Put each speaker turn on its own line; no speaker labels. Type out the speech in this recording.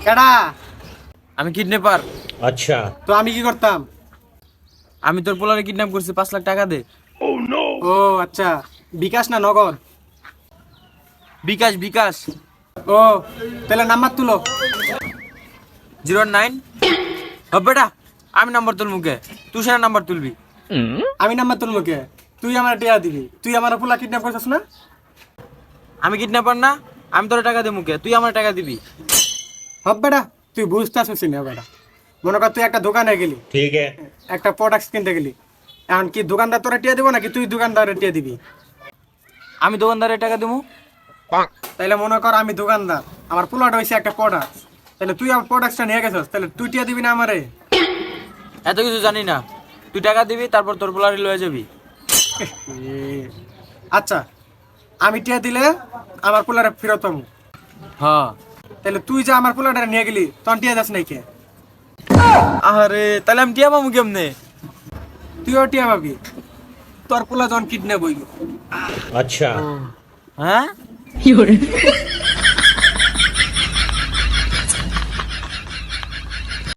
কেডা?
আমি কিডন্যাপার।
अच्छा।
তো আমি কি করতাম?
আমি তোর পোলারে কিডন্যাপ করছি, 5 লাখ টাকা দে।
ও আচ্ছা, বিকাশ না নগদ?
বিকাশ বিকাশ।
ও তাহলে নাম্বার তুলো।
09 বেটা, আমি নাম্বার তুল মুখে, তুই সেটা নাম্বার তুলবি।
আমি নাম্বার তুলবো কে? তুই আমার টিয়া দিবি, তুই আমার পোলা কিডন্যাপ করছিস না?
আমি কিডন্যাপার না, আমি তোর টাকা দে মুখে, তুই আমার টাকা দিবি।
হব বেটা, তুই বুঝতে আসছিস না বেটা। মনে কর তুই একটা দোকানে গেলি,
ठीक है।
একটা প্রোডাক্ট কিনতে গেলি, এখন কি দোকানদার তোরা টিয়া দিব নাকি তুই দোকানদারের টিয়া দিবি?
আমি দোকানদারের টাকা দেবো।
তাহলে মনে কর আমি দোকানদার, আমার পোলাটা হয়েছে একটা প্রোডাক্ট, তাহলে তুই আমার প্রোডাক্টটা নিয়ে গেছিস, তাহলে তুই টিয়া দিবি না আমারে?
এত কিছু জানি না, তুই টাকা দিবি, তারপর তোর পোলারে লয়ে যাবি।
এ, আচ্ছা, আমি টিয়া দিলে আমার পোলারে ফেরত পাবো,
হ্যাঁ।
তাহলে তুই যে আমার পোলাটা নিয়ে গেলি তখন টিয়া দাস নাই কে?
আরে তাহলে আমি টিয়া পাবো কেমনে?
তুইও টিয়া পাবি, তোর পোলা যখন কিডন্যাপ হইল।
अच्छा।
হ্যাঁ